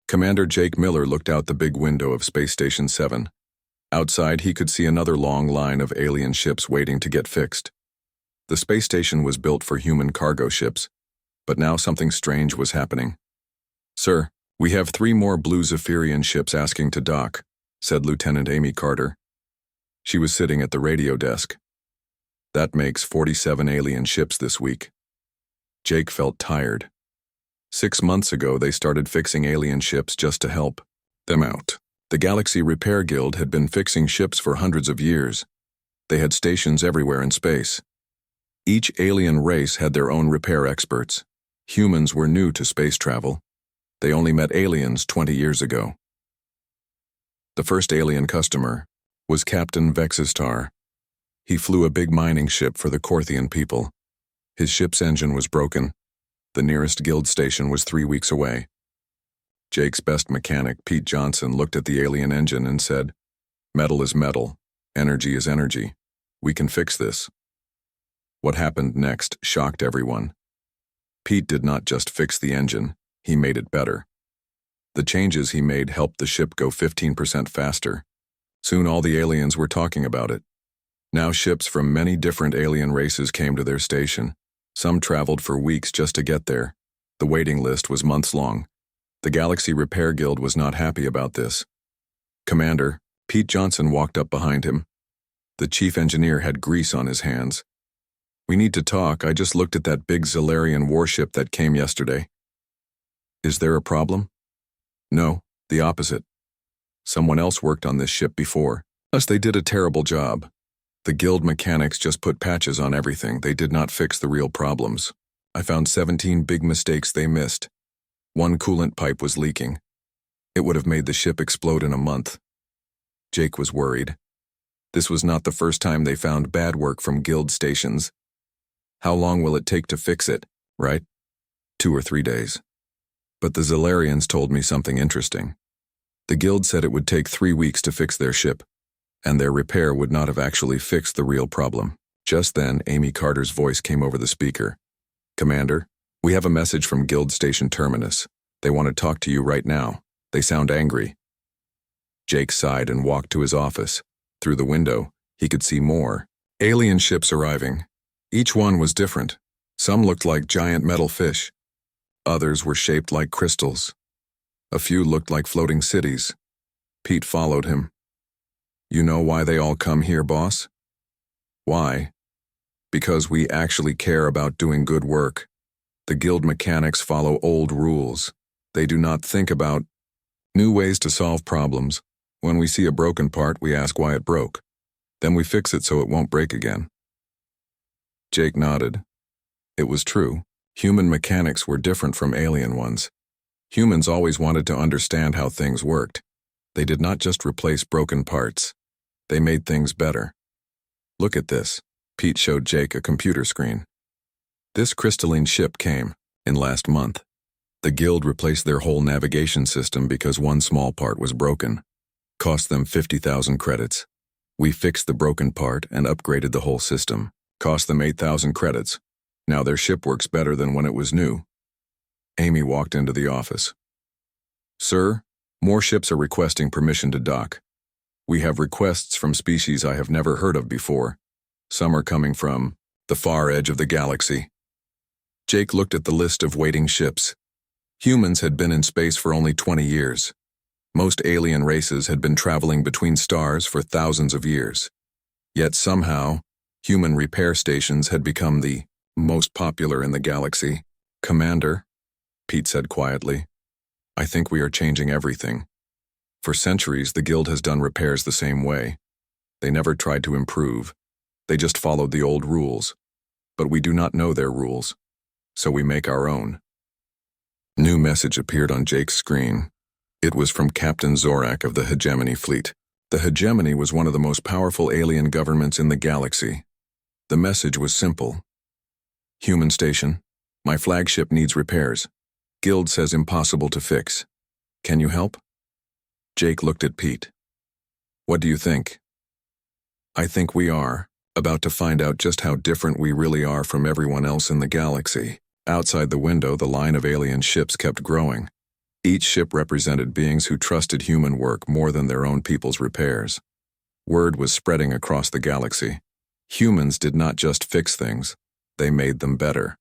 Commander Jake Miller looked out the big window of Space Station 7. Outside, he could see another long line of alien ships waiting to get fixed. The space station was built for human cargo ships, but now something strange was happening. "Sir, we have 3 more Blue Zephyrian ships asking to dock," said Lieutenant Amy Carter. She was sitting at the radio desk. "That makes 47 alien ships this week." Jake felt tired. 6 months ago, they started fixing alien ships just to help them out. The Galaxy Repair Guild had been fixing ships for hundreds of years. They had stations everywhere in space. Each alien race had their own repair experts. Humans were new to space travel. They only met aliens 20 years ago. The first alien customer was Captain Vexistar. He flew a big mining ship for the Korthian people. His ship's engine was broken. The nearest guild station was 3 weeks away. Jake's best mechanic, Pete Johnson, looked at the alien engine and said, "Metal is metal. Energy is energy. We can fix this." What happened next shocked everyone. Pete did not just fix the engine, he made it better. The changes he made helped the ship go 15% faster. Soon all the aliens were talking about it. Now ships from many different alien races came to their station. Some traveled for weeks just to get there. The waiting list was months long. The Galaxy Repair Guild was not happy about this. "Commander," Pete Johnson walked up behind him. The chief engineer had grease on his hands. "We need to talk. I just looked at that big Zalarian warship that came yesterday." "Is there a problem?" "No, the opposite. Someone else worked on this ship before. Plus, they did a terrible job. The guild mechanics just put patches on everything. They did not fix the real problems. I found 17 big mistakes they missed. One coolant pipe was leaking. It would have made the ship explode in a month." Jake was worried. This was not the first time they found bad work from guild stations. "How long will it take to fix it?" "Right? 2 or 3 days. But the Zalarians told me something interesting. The guild said it would take 3 weeks to fix their ship, and their repair would not have actually fixed the real problem." Just then, Amy Carter's voice came over the speaker. "Commander, we have a message from Guild Station Terminus. They want to talk to you right now. They sound angry." Jake sighed and walked to his office. Through the window, he could see more alien ships arriving. Each one was different. Some looked like giant metal fish. Others were shaped like crystals. A few looked like floating cities. Pete followed him. "You know why they all come here, boss?" "Why?" "Because we actually care about doing good work. The guild mechanics follow old rules. They do not think about new ways to solve problems. When we see a broken part, we ask why it broke. Then we fix it so it won't break again." Jake nodded. It was true. Human mechanics were different from alien ones. Humans always wanted to understand how things worked. They did not just replace broken parts. They made things better. "Look at this." Pete showed Jake a computer screen. "This crystalline ship came in last month. The guild replaced their whole navigation system because one small part was broken. Cost them 50,000 credits. We fixed the broken part and upgraded the whole system. Cost them 8,000 credits. Now their ship works better than when it was new." Amy walked into the office. "Sir, more ships are requesting permission to dock. We have requests from species I have never heard of before. Some are coming from the far edge of the galaxy." Jake looked at the list of waiting ships. Humans had been in space for only 20 years. Most alien races had been traveling between stars for thousands of years. Yet somehow, human repair stations had become the most popular in the galaxy. "Commander," Pete said quietly, "I think we are changing everything. For centuries, the guild has done repairs the same way. They never tried to improve. They just followed the old rules. But we do not know their rules, so we make our own." New message appeared on Jake's screen. It was from Captain Zorak of the Hegemony Fleet. The Hegemony was one of the most powerful alien governments in the galaxy. The message was simple. "Human station, my flagship needs repairs. Guild says impossible to fix. Can you help?" Jake looked at Pete. "What do you think?" "I think we are about to find out just how different we really are from everyone else in the galaxy." Outside the window, the line of alien ships kept growing. Each ship represented beings who trusted human work more than their own people's repairs. Word was spreading across the galaxy. Humans did not just fix things, they made them better.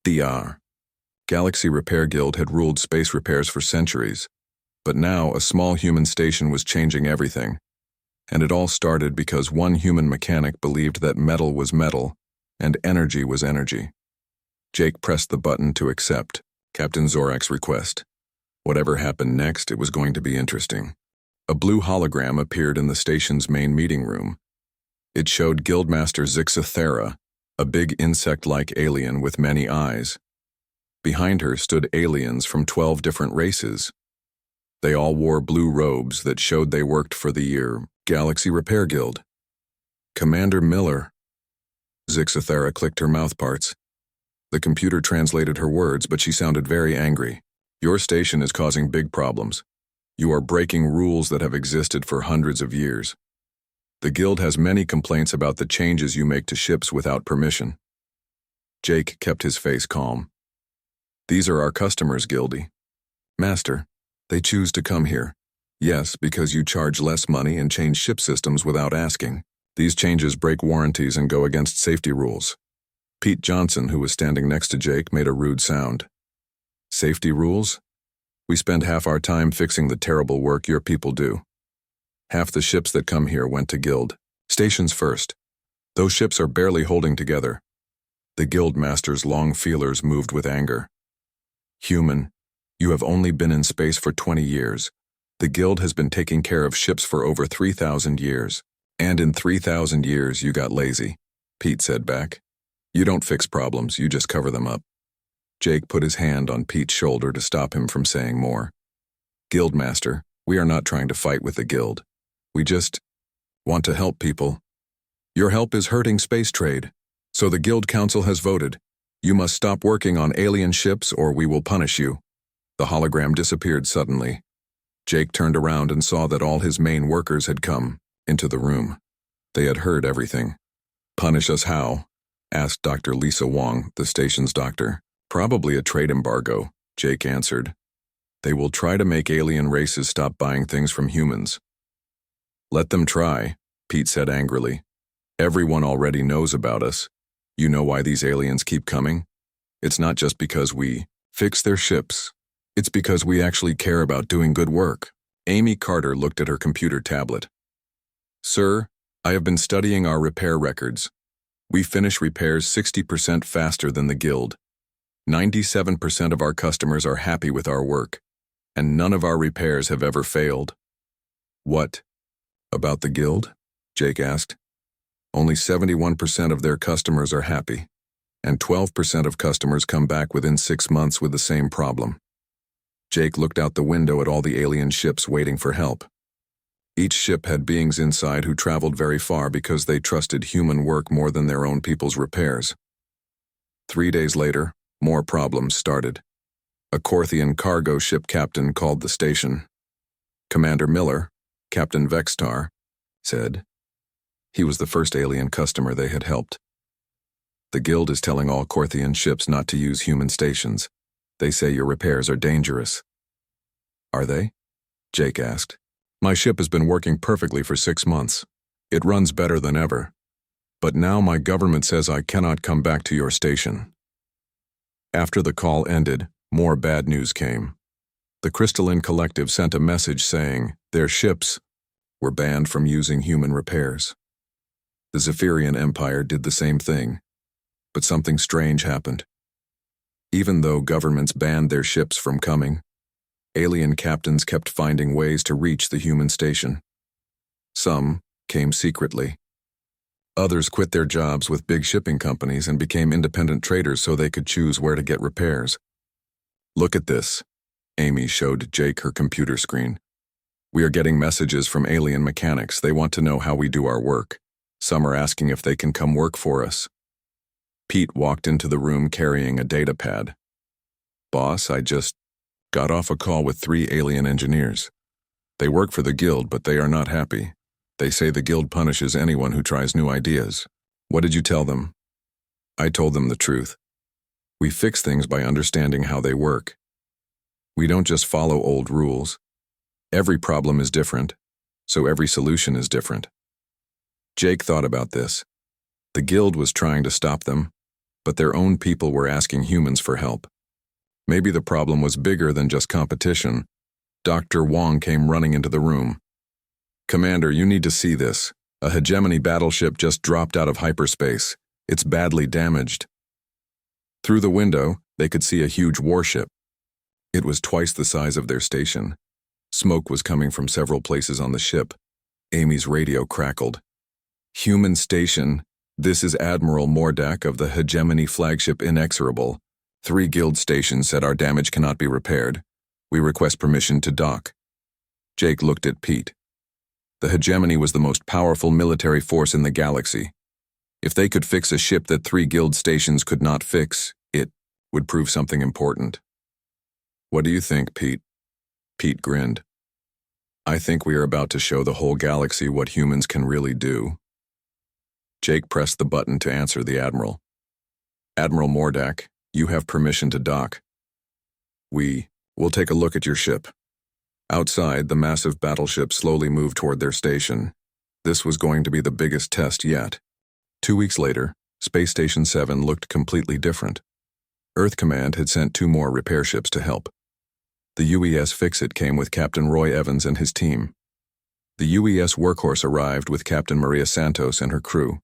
DR. Galaxy Repair Guild had ruled space repairs for centuries, but now a small human station was changing everything. And it all started because one human mechanic believed that metal was metal and energy was energy. Jake pressed the button to accept Captain Zorak's request. Whatever happened next, it was going to be interesting. A blue hologram appeared in the station's main meeting room. It showed Guildmaster Zixathera, a big insect-like alien with many eyes. Behind her stood aliens from 12 different races. They all wore blue robes that showed they worked for the Galaxy Repair Guild. Commander Miller. Zixathera clicked her mouthparts. The computer translated her words, but she sounded very angry. Your station is causing big problems. You are breaking rules that have existed for hundreds of years. The guild has many complaints about the changes you make to ships without permission. Jake kept his face calm. These are our customers, Guildy. Master, they choose to come here. Yes, because you charge less money and change ship systems without asking. These changes break warranties and go against safety rules. Pete Johnson, who was standing next to Jake, made a rude sound. Safety rules? We spend half our time fixing the terrible work your people do. Half the ships that come here went to Guild. Stations first. Those ships are barely holding together. The Guild Master's long feelers moved with anger. Human, you have only been in space for 20 years. The Guild has been taking care of ships for over 3,000 years. And in 3,000 years you got lazy, Pete said back. You don't fix problems, you just cover them up. Jake put his hand on Pete's shoulder to stop him from saying more. Guildmaster, we are not trying to fight with the Guild. We just want to help people. Your help is hurting space trade. So the Guild Council has voted. You must stop working on alien ships or we will punish you. The hologram disappeared suddenly. Jake turned around and saw that all his main workers had come into the room. They had heard everything. Punish us how? Asked Dr. Lisa Wong, the station's doctor. Probably a trade embargo, Jake answered. They will try to make alien races stop buying things from humans. Let them try, Pete said angrily. Everyone already knows about us. You know why these aliens keep coming? It's not just because we fix their ships. It's because we actually care about doing good work. Amy Carter looked at her computer tablet. Sir, I have been studying our repair records. We finish repairs 60% faster than the Guild. 97% of our customers are happy with our work, and none of our repairs have ever failed. What? About the Guild? Jake asked. Only 71% of their customers are happy, and 12% of customers come back within 6 months with the same problem. Jake looked out the window at all the alien ships waiting for help. Each ship had beings inside who traveled very far because they trusted human work more than their own people's repairs. 3 days later, more problems started. A Korthian cargo ship captain called the station. Commander Miller, Captain Vextar, said. He was the first alien customer they had helped. The Guild is telling all Korthian ships not to use human stations. They say your repairs are dangerous. Are they? Jake asked. My ship has been working perfectly for 6 months. It runs better than ever. But now my government says I cannot come back to your station. After the call ended, more bad news came. The Crystalline Collective sent a message saying their ships were banned from using human repairs. The Zephyrian Empire did the same thing, but something strange happened. Even though governments banned their ships from coming, alien captains kept finding ways to reach the human station. Some came secretly. Others quit their jobs with big shipping companies and became independent traders so they could choose where to get repairs. Look at this. Amy showed Jake her computer screen. We are getting messages from alien mechanics. They want to know how we do our work. Some are asking if they can come work for us. Pete walked into the room carrying a data pad. Boss, I just got off a call with 3 alien engineers. They work for the Guild, but they are not happy. They say the Guild punishes anyone who tries new ideas. What did you tell them? I told them the truth. We fix things by understanding how they work. We don't just follow old rules. Every problem is different, so every solution is different. Jake thought about this. The guild was trying to stop them, but their own people were asking humans for help. Maybe the problem was bigger than just competition. Dr. Wong came running into the room. "Commander, you need to see this. A hegemony battleship just dropped out of hyperspace. It's badly damaged." Through the window, they could see a huge warship. It was twice the size of their station. Smoke was coming from several places on the ship. Amy's radio crackled. "Human station, this is Admiral Mordak of the Hegemony flagship Inexorable. 3 guild stations said our damage cannot be repaired. We request permission to dock." Jake looked at Pete. The Hegemony was the most powerful military force in the galaxy. If they could fix a ship that 3 guild stations could not fix, it would prove something important. "What do you think, Pete?" Pete grinned. "I think we are about to show the whole galaxy what humans can really do." Jake pressed the button to answer the Admiral. "Admiral Mordak, you have permission to dock. We'll take a look at your ship." Outside, the massive battleship slowly moved toward their station. This was going to be the biggest test yet. 2 weeks later, Space Station 7 looked completely different. Earth Command had sent 2 more repair ships to help. The UES Fix-It came with Captain Roy Evans and his team. The UES Workhorse arrived with Captain Maria Santos and her crew.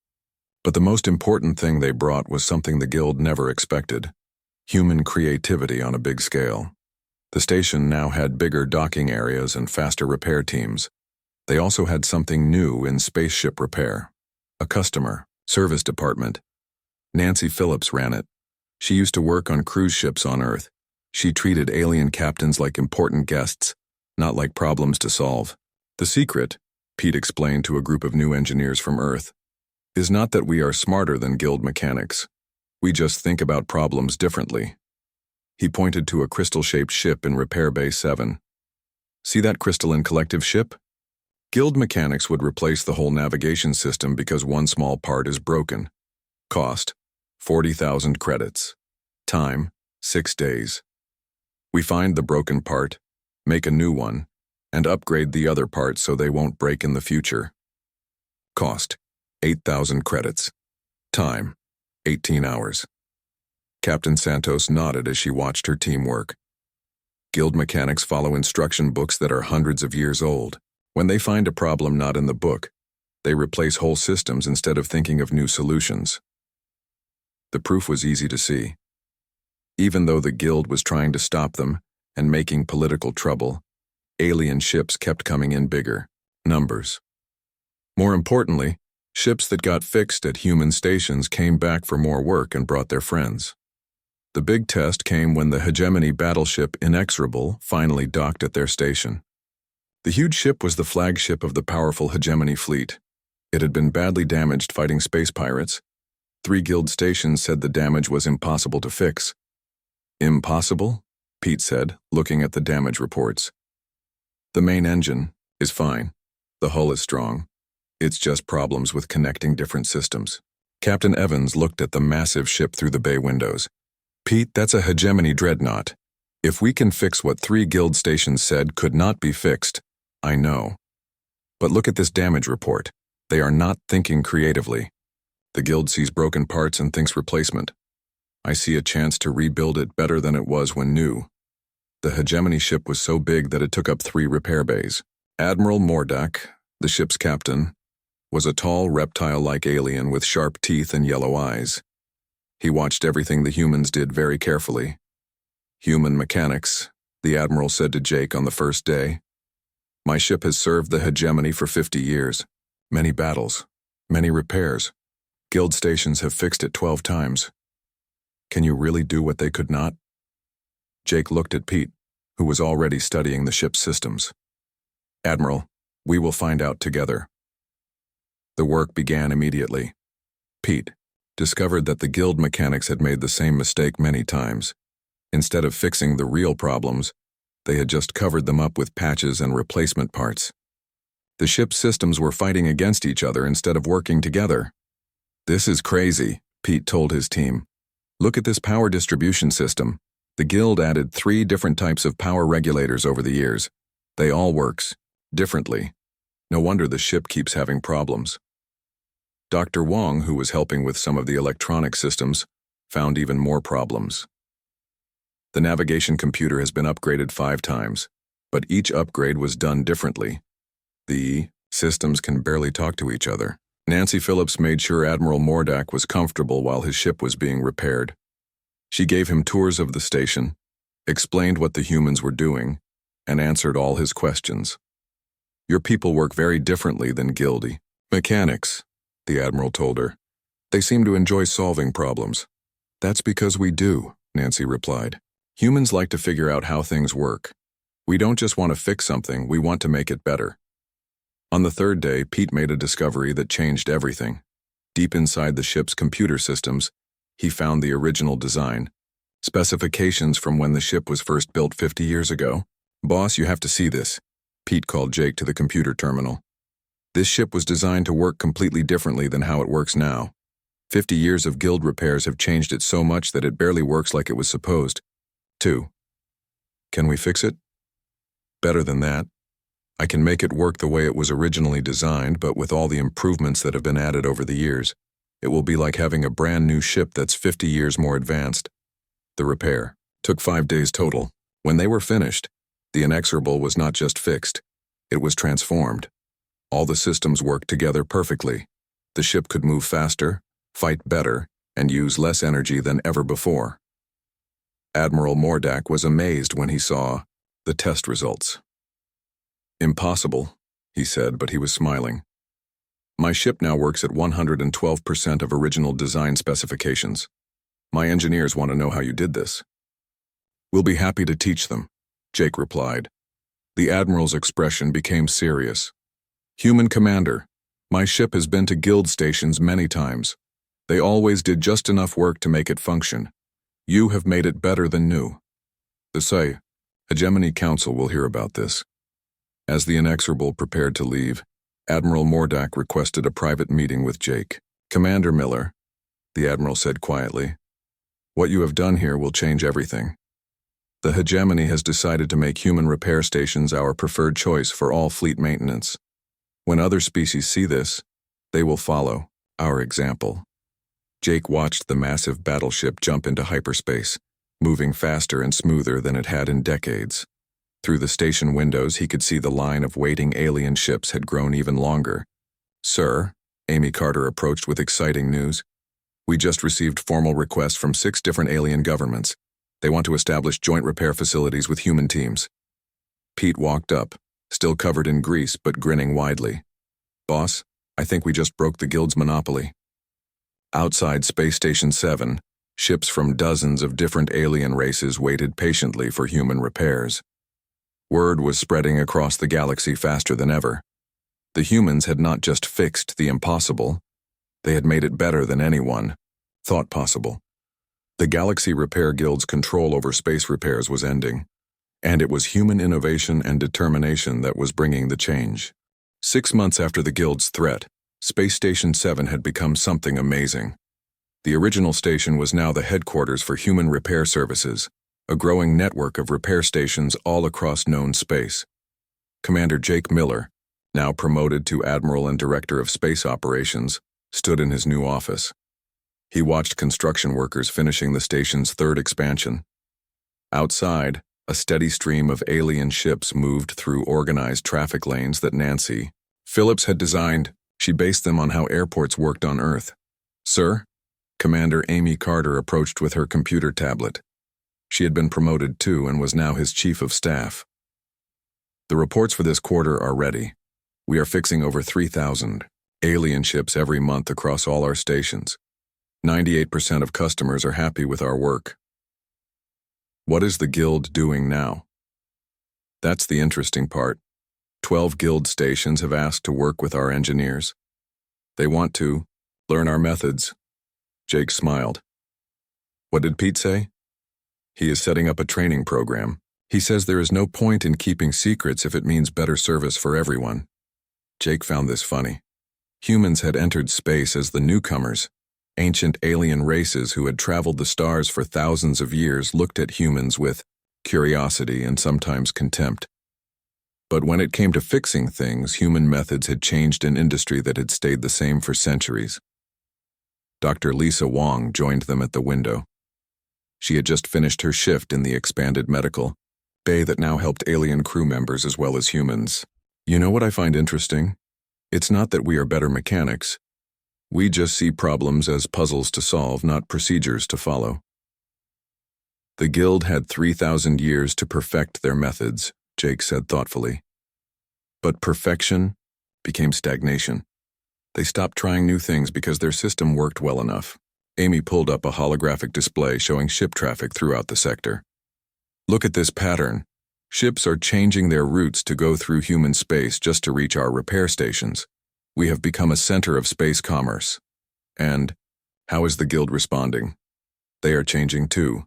But the most important thing they brought was something the Guild never expected: human creativity on a big scale. The station now had bigger docking areas and faster repair teams. They also had something new in spaceship repair: a customer service department. Nancy Phillips ran it. She used to work on cruise ships on Earth. She treated alien captains like important guests, not like problems to solve. "The secret," Pete explained to a group of new engineers from Earth, "is not that we are smarter than guild mechanics. We just think about problems differently." He pointed to a crystal-shaped ship in Repair Bay 7. "See that crystalline collective ship? Guild mechanics would replace the whole navigation system because one small part is broken. Cost: 40,000 credits. Time: 6 days. We find the broken part, make a new one, and upgrade the other parts so they won't break in the future. Cost: 8,000 credits. Time: 18 hours. Captain Santos nodded as she watched her team work. Guild mechanics follow instruction books that are hundreds of years old. When they find a problem not in the book, they replace whole systems instead of thinking of new solutions. The proof was easy to see. Even though the Guild was trying to stop them and making political trouble, alien ships kept coming in bigger numbers. More importantly, ships that got fixed at human stations came back for more work and brought their friends. The big test came when the Hegemony battleship Inexorable finally docked at their station. The huge ship was the flagship of the powerful Hegemony fleet. It had been badly damaged fighting space pirates. 3 Guild stations said the damage was impossible to fix. "Impossible?" Pete said, looking at the damage reports. "The main engine is fine. The hull is strong. It's just problems with connecting different systems." Captain Evans looked at the massive ship through the bay windows. "Pete, that's a Hegemony dreadnought. If we can fix what 3 Guild stations said could not be fixed, I know. But look at this damage report. They are not thinking creatively. The Guild sees broken parts and thinks replacement. I see a chance to rebuild it better than it was when new." The Hegemony ship was so big that it took up 3 repair bays. Admiral Mordak, the ship's captain, was a tall, reptile-like alien with sharp teeth and yellow eyes. He watched everything the humans did very carefully. "Human mechanics," the Admiral said to Jake on the first day. "My ship has served the Hegemony for 50 years. Many battles, many repairs. Guild stations have fixed it 12 times. Can you really do what they could not?" Jake looked at Pete, who was already studying the ship's systems. "Admiral, we will find out together." The work began immediately. Pete discovered that the Guild mechanics had made the same mistake many times. Instead of fixing the real problems, they had just covered them up with patches and replacement parts. The ship's systems were fighting against each other instead of working together. "This is crazy," Pete told his team. Look at this power distribution system. The guild added 3 different types of power regulators over the years. They all works differently. No wonder the ship keeps having problems. Dr. Wong, who was helping with some of the electronic systems, found even more problems. The navigation computer has been upgraded 5 times, but each upgrade was done differently. The systems can barely talk to each other. Nancy Phillips made sure Admiral Mordak was comfortable while his ship was being repaired. She gave him tours of the station, explained what the humans were doing, and answered all his questions. Your people work very differently than Guildy mechanics, the Admiral told her. They seem to enjoy solving problems. That's because we do, Nancy replied. Humans like to figure out how things work. We don't just want to fix something, we want to make it better. On the 3rd day, Pete made a discovery that changed everything. Deep inside the ship's computer systems, he found the original design. Specifications from when the ship was first built 50 years ago. Boss, you have to see this. Pete called Jake to the computer terminal. This ship was designed to work completely differently than how it works now. 50 years of guild repairs have changed it so much that it barely works like it was supposed to. Can we fix it? Better than that. I can make it work the way it was originally designed, but with all the improvements that have been added over the years, it will be like having a brand new ship that's 50 years more advanced. The repair took 5 days total. When they were finished, the inexorable was not just fixed, it was transformed. All the systems worked together perfectly. The ship could move faster, fight better, and use less energy than ever before. Admiral Mordak was amazed when he saw the test results. Impossible, he said, but he was smiling. My ship now works at 112% of original design specifications. My engineers want to know how you did this. We'll be happy to teach them, Jake replied. The Admiral's expression became serious. Human Commander, my ship has been to guild stations many times. They always did just enough work to make it function. You have made it better than new. The Hegemony Council will hear about this. As the inexorable prepared to leave, Admiral Mordak requested a private meeting with Jake. Commander Miller, the Admiral said quietly, what you have done here will change everything. The Hegemony has decided to make human repair stations our preferred choice for all fleet maintenance. When other species see this, they will follow our example. Jake watched the massive battleship jump into hyperspace, moving faster and smoother than it had in decades. Through the station windows, he could see the line of waiting alien ships had grown even longer. Sir, Amy Carter approached with exciting news. We just received formal requests from 6 different alien governments. They want to establish joint repair facilities with human teams. Pete walked up, still covered in grease but grinning widely. Boss, I think we just broke the guild's monopoly. Outside Space Station 7, ships from dozens of different alien races waited patiently for human repairs. Word was spreading across the galaxy faster than ever. The humans had not just fixed the impossible, they had made it better than anyone thought possible. The Galaxy Repair Guild's control over space repairs was ending, and it was human innovation and determination that was bringing the change. 6 months after the Guild's threat, Space Station 7 had become something amazing. The original station was now the headquarters for human repair services, a growing network of repair stations all across known space. Commander Jake Miller, now promoted to Admiral and Director of Space Operations, stood in his new office. He watched construction workers finishing the station's 3rd expansion. Outside, a steady stream of alien ships moved through organized traffic lanes that Nancy Phillips had designed. She based them on how airports worked on Earth. Sir, Commander Amy Carter approached with her computer tablet. She had been promoted too and was now his chief of staff. The reports for this quarter are ready. We are fixing over 3,000 alien ships every month across all our stations. 98% of customers are happy with our work. What is the Guild doing now? That's the interesting part. 12 Guild stations have asked to work with our engineers. They want to learn our methods. Jake smiled. What did Pete say? He is setting up a training program. He says there is no point in keeping secrets if it means better service for everyone. Jake found this funny. Humans had entered space as the newcomers, Ancient alien races who had traveled the stars for thousands of years looked at humans with curiosity and sometimes contempt. But when it came to fixing things, human methods had changed an industry that had stayed the same for centuries. Dr. Lisa Wong joined them at the window. She had just finished her shift in the expanded medical bay that now helped alien crew members as well as humans. You know what I find interesting? It's not that we are better mechanics. We just see problems as puzzles to solve, not procedures to follow. The Guild had 3,000 years to perfect their methods, Jake said thoughtfully. But perfection became stagnation. They stopped trying new things because their system worked well enough. Amy pulled up a holographic display showing ship traffic throughout the sector. Look at this pattern. Ships are changing their routes to go through human space just to reach our repair stations. We have become a center of space commerce. And how is the Guild responding? They are changing too.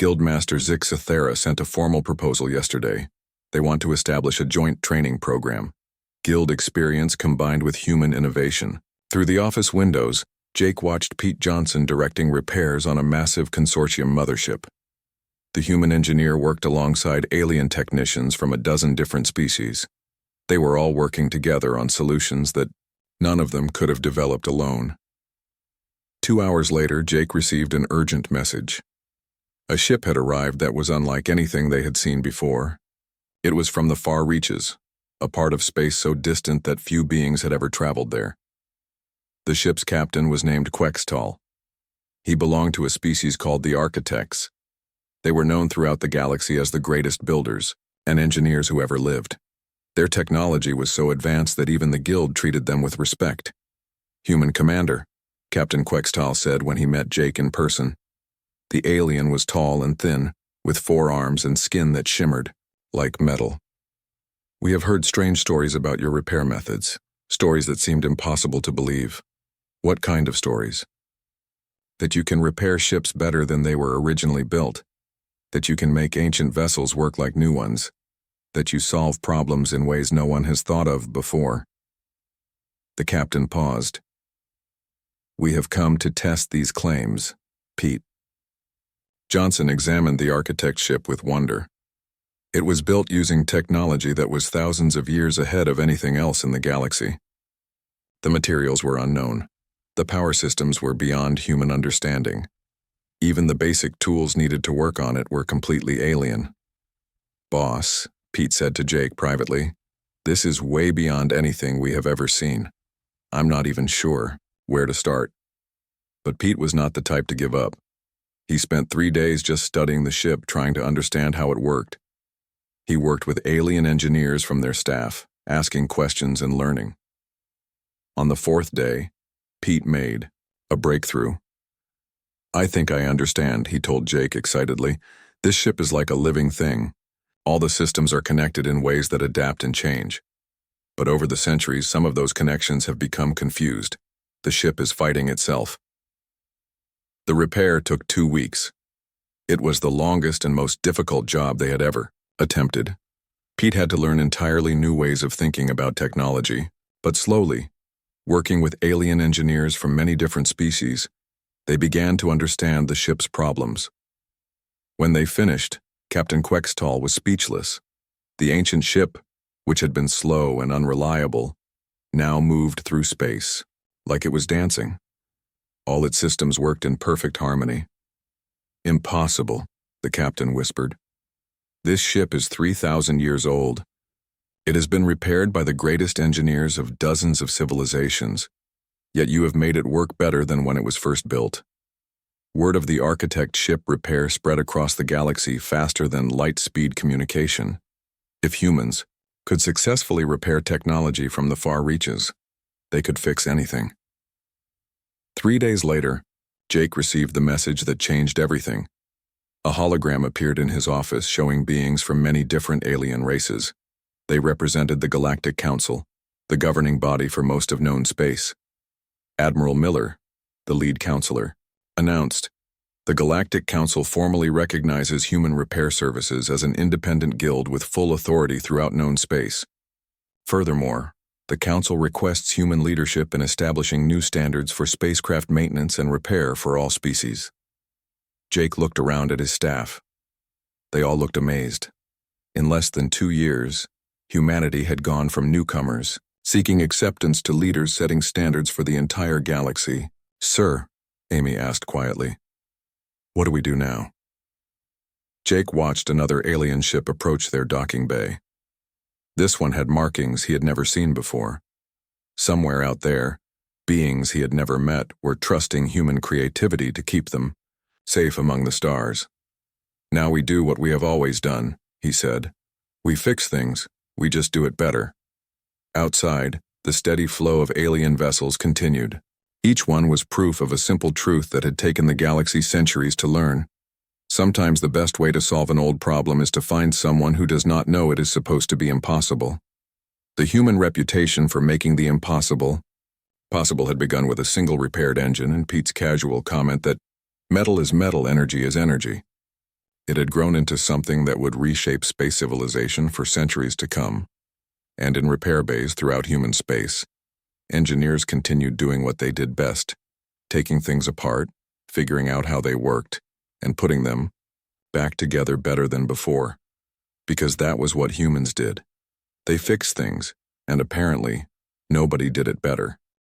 Guildmaster Zixathera sent a formal proposal yesterday. They want to establish a joint training program. Guild experience combined with human innovation. Through the office windows, Jake watched Pete Johnson directing repairs on a massive consortium mothership. The human engineer worked alongside alien technicians from a dozen different species. They were all working together on solutions that none of them could have developed alone. 2 hours later, Jake received an urgent message. A ship had arrived that was unlike anything they had seen before. It was from the far reaches, a part of space so distant that few beings had ever traveled there. The ship's captain was named Quextal. He belonged to a species called the Architects. They were known throughout the galaxy as the greatest builders and engineers who ever lived. Their technology was so advanced that even the Guild treated them with respect. Human commander, Captain Quextal said when he met Jake in person. The alien was tall and thin, with 4 arms and skin that shimmered like metal. We have heard strange stories about your repair methods, stories that seemed impossible to believe. What kind of stories? That you can repair ships better than they were originally built. That you can make ancient vessels work like new ones. That you solve problems in ways no one has thought of before. The captain paused. We have come to test these claims, Pete. Johnson examined the architect's ship with wonder. It was built using technology that was thousands of years ahead of anything else in the galaxy. The materials were unknown. The power systems were beyond human understanding. Even the basic tools needed to work on it were completely alien. Boss, Pete said to Jake privately, this is way beyond anything we have ever seen. I'm not even sure where to start. But Pete was not the type to give up. He spent 3 days just studying the ship, trying to understand how it worked. He worked with alien engineers from their staff, asking questions and learning. On the 4th day, Pete made a breakthrough. I think I understand, he told Jake excitedly. This ship is like a living thing. All the systems are connected in ways that adapt and change. But over the centuries, some of those connections have become confused. The ship is fighting itself. The repair took 2 weeks. It was the longest and most difficult job they had ever attempted. Pete had to learn entirely new ways of thinking about technology, but slowly, working with alien engineers from many different species, they began to understand the ship's problems. When they finished, Captain Quextal was speechless. The ancient ship, which had been slow and unreliable, now moved through space, like it was dancing. All its systems worked in perfect harmony. Impossible, the captain whispered. This ship is 3,000 years old. It has been repaired by the greatest engineers of dozens of civilizations, yet you have made it work better than when it was first built. Word of the architect ship repair spread across the galaxy faster than light-speed communication. If humans could successfully repair technology from the far reaches, they could fix anything. 3 days later, Jake received the message that changed everything. A hologram appeared in his office showing beings from many different alien races. They represented the Galactic Council, the governing body for most of known space. Admiral Miller, the lead counselor, announced, "The Galactic Council formally recognizes human repair services as an independent guild with full authority throughout known space. Furthermore, The Council requests human leadership in establishing new standards for spacecraft maintenance and repair for all species. Jake looked around at his staff. They all looked amazed. In less than 2 years, humanity had gone from newcomers, seeking acceptance, to leaders setting standards for the entire galaxy. "Sir," Amy asked quietly, "what do we do now?" Jake watched another alien ship approach their docking bay. This one had markings he had never seen before. Somewhere out there, beings he had never met were trusting human creativity to keep them safe among the stars. "Now we do what we have always done," he said. "We fix things, we just do it better." Outside, the steady flow of alien vessels continued. Each one was proof of a simple truth that had taken the galaxy centuries to learn. Sometimes the best way to solve an old problem is to find someone who does not know it is supposed to be impossible. The human reputation for making the impossible possible had begun with a single repaired engine and Pete's casual comment that metal is metal, energy is energy. It had grown into something that would reshape space civilization for centuries to come. And in repair bays throughout human space, engineers continued doing what they did best, taking things apart, figuring out how they worked, and putting them back together better than before. Because that was what humans did. They fixed things, and apparently, nobody did it better.